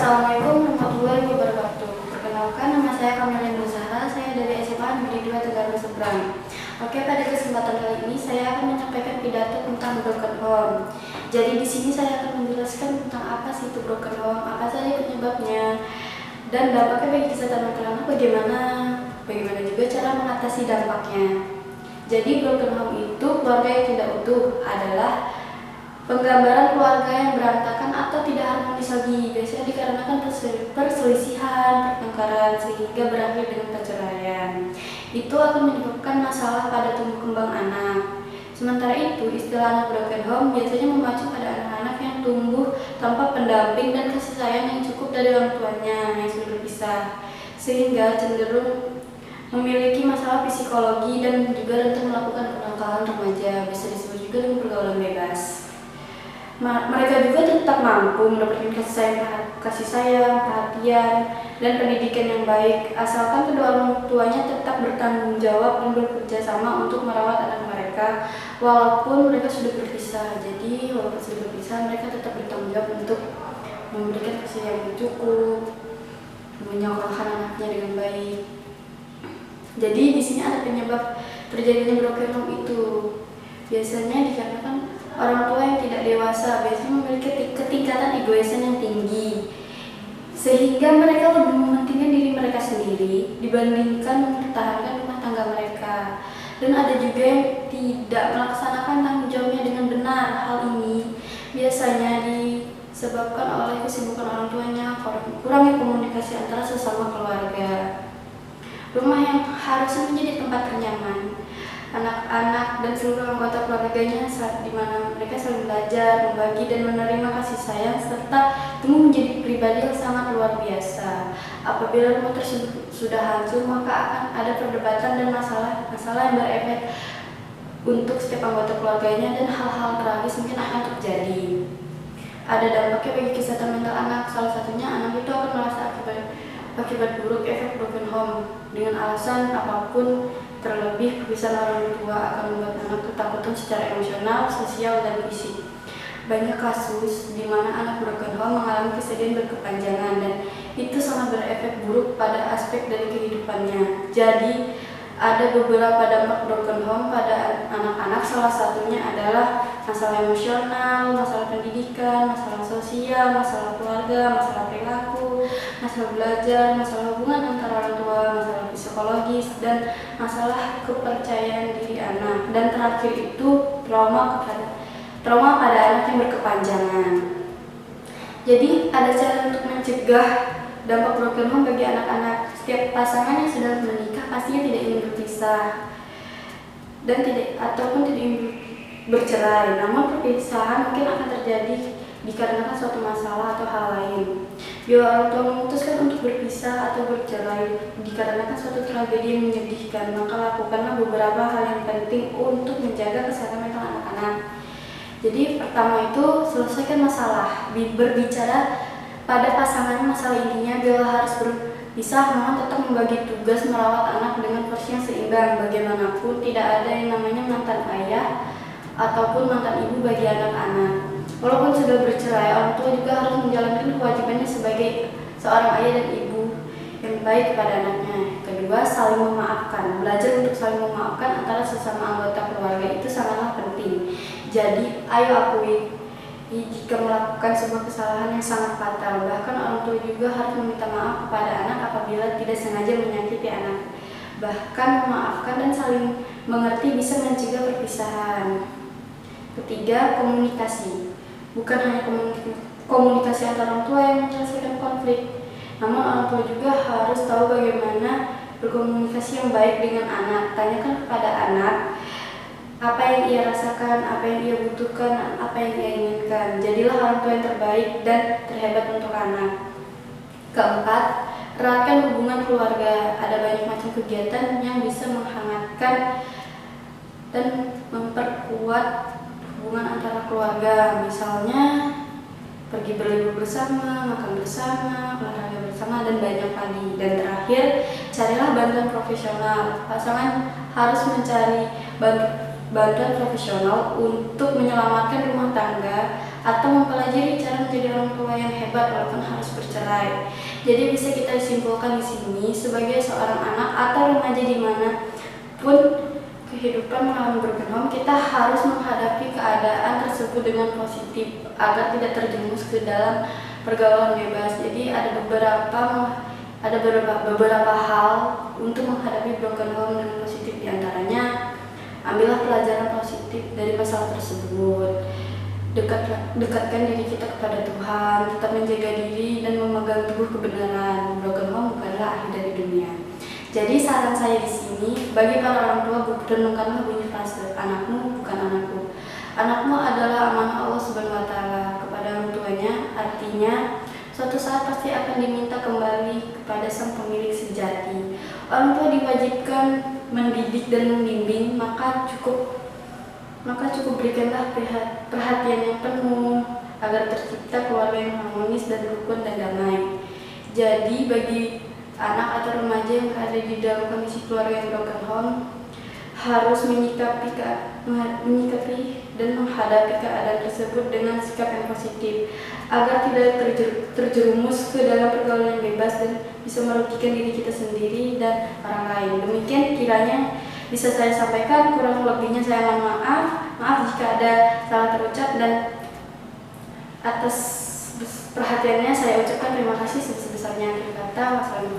Assalamualaikum warahmatullahi wabarakatuh. Perkenalkan, nama saya Kamila Nur Zahra. Saya dari SMA Negeri 2 Tegalan Seberang. Oke, pada kesempatan kali ini saya akan menyampaikan pidato tentang broken home. Jadi di sini saya akan menjelaskan tentang apa sih itu broken home, apa saja penyebabnya, dan dampaknya bagi kesehatan mental anak bagaimana juga cara mengatasi dampaknya. Jadi broken home itu keluarga yang tidak utuh, adalah penggambaran keluarga yang berantakan atau tidak harmonis lagi, biasanya dikarenakan perselisihan, pertengkaran, sehingga berakhir dengan perceraian. Itu akan menyebabkan masalah pada tumbuh kembang anak. Sementara itu, istilah anak broken home biasanya memacu pada anak-anak yang tumbuh tanpa pendamping dan kasih sayang yang cukup dari orang tuanya yang sudah berpisah, sehingga cenderung memiliki masalah psikologi dan juga rentan melakukan kenakalan remaja, bisa disebut juga dengan pergaulan bebas. Mereka juga tetap mampu mendapatkan kasih sayang, perhatian, dan pendidikan yang baik, asalkan kedua orang tuanya tetap bertanggung jawab dan bekerja sama untuk merawat anak mereka, walaupun mereka sudah berpisah. Jadi walaupun sudah berpisah, mereka tetap bertanggung jawab untuk memberikan kasih yang cukup, menyekolahkan anaknya dengan baik. Jadi di sini ada penyebab terjadinya broken home itu. Biasanya dikarenakan orang tua yang tidak dewasa, biasanya memiliki ketingkatan egoisan yang tinggi, sehingga mereka lebih mementingkan diri mereka sendiri dibandingkan mempertahankan rumah tangga mereka. Dan ada juga yang tidak melaksanakan tanggung jawabnya dengan benar. Hal ini biasanya disebabkan oleh kesibukan orang tuanya, kurangnya komunikasi antara sesama keluarga. Rumah yang harusnya menjadi tempat ternyaman anak-anak dan seluruh anggota keluarganya, di mana mereka saling belajar, membagi dan menerima kasih sayang, serta tumbuh menjadi pribadi yang sangat luar biasa. Apabila rumah tersebut sudah hancur, maka akan ada perdebatan dan masalah yang berefek untuk setiap anggota keluarganya, dan hal-hal tragis mungkin akan terjadi. Ada dampaknya bagi kesehatan mental anak, salah satunya anak itu akan merasa akibat buruk efek broken home dengan alasan apapun. Terlebih, perpisahan orang tua akan membuat anak ketakutan secara emosional, sosial, dan fisik. Banyak kasus di mana anak broken home mengalami kesedihan berkepanjangan, dan itu sangat berefek buruk pada aspek dari kehidupannya. Jadi, ada beberapa dampak broken home pada anak-anak, salah satunya adalah masalah emosional, masalah pendidikan, masalah sosial, masalah keluarga, masalah perilaku, masalah belajar, masalah hubungan antara orang tua, masalah psikologis, dan masalah kepercayaan diri anak. Dan terakhir itu trauma pada anak yang berkepanjangan. Jadi ada cara untuk mencegah dampak broken home bagi anak-anak. Setiap pasangan yang sudah menikah pastinya tidak ingin berpisah dan tidak ingin bercerai. Namun perpisahan mungkin akan terjadi dikarenakan suatu masalah atau hal lain. Bila orang tua memutuskan untuk berpisah atau bercerai dikarenakan suatu tragedi yang menyedihkan, maka lakukanlah beberapa hal yang penting untuk menjaga kesehatan mental anak-anak. Jadi pertama itu selesaikan masalah. Berbicara pada pasangan masalah intinya. Bila harus berpisah, maka tetap membagi tugas merawat anak dengan porsi yang seimbang. Bagaimanapun tidak ada yang namanya mantan ayah ataupun mantan ibu bagi anak-anak. Walaupun sudah bercerai, orang tua juga harus menjalankan kewajibannya sebagai seorang ayah dan ibu yang baik kepada anaknya. Kedua, saling memaafkan. Belajar untuk saling memaafkan antara sesama anggota keluarga itu sangatlah penting. Jadi, ayo akui jika melakukan sebuah kesalahan yang sangat fatal. Bahkan orang tua juga harus meminta maaf kepada anak apabila tidak sengaja menyakiti anak. Bahkan memaafkan dan saling mengerti bisa mencegah perpisahan. Ketiga, komunikasi. Bukan hanya komunikasi antara orang tua yang menyelesaikan konflik, namun orang tua juga harus tahu bagaimana berkomunikasi yang baik dengan anak. Tanyakan kepada anak apa yang ia rasakan, apa yang ia butuhkan, apa yang ia inginkan. Jadilah orang tua yang terbaik dan terhebat untuk anak. Keempat, eratkan hubungan keluarga. Ada banyak macam kegiatan yang bisa menghangatkan dan memperkuat hubungan antara keluarga, misalnya pergi berlibur bersama, makan bersama, olahraga bersama, dan banyak lagi. Dan terakhir, carilah bantuan profesional. Pasangan harus mencari bantuan profesional untuk menyelamatkan rumah tangga atau mempelajari cara menjadi orang tua yang hebat walaupun harus bercerai. Jadi bisa kita simpulkan di sini sebagai seorang anak atau remaja dimanapun kehidupan mengalami broken home, kita harus menghadapi keadaan tersebut dengan positif agar tidak terjerumus ke dalam pergaulan bebas. Jadi ada beberapa hal untuk menghadapi broken home dengan positif, diantaranya ambillah pelajaran positif dari masalah tersebut. Dekatkan diri kita kepada Tuhan, tetap menjaga diri dan memegang teguh kebenaran. Broken home bukanlah akhir dari dunia. Jadi saran saya di sini bagi para orang tua, renungkanlah bunyi frase anakmu bukan anakku. Anakmu adalah amanah Allah Subhanahu wa taala kepada orang tuanya, artinya suatu saat pasti akan diminta kembali kepada sang pemilik sejati. Orang tua diwajibkan mendidik dan membimbing, maka cukup berikanlah perhatian yang penuh agar tercipta keluarga yang harmonis dan rukun dan damai. Jadi bagi anak atau remaja yang berada di dalam kondisi keluarga yang broken home harus menyikapi dan menghadapi keadaan tersebut dengan sikap yang positif agar tidak terjerumus ke dalam pergaulan yang bebas dan bisa merugikan diri kita sendiri dan orang lain. Demikian kiranya bisa saya sampaikan, kurang lebihnya saya mohon maaf jika ada salah terucap, dan atas perhatiannya saya ucapkan terima kasih sebesar-besarnya. Akhir kata, wassalamualaikum.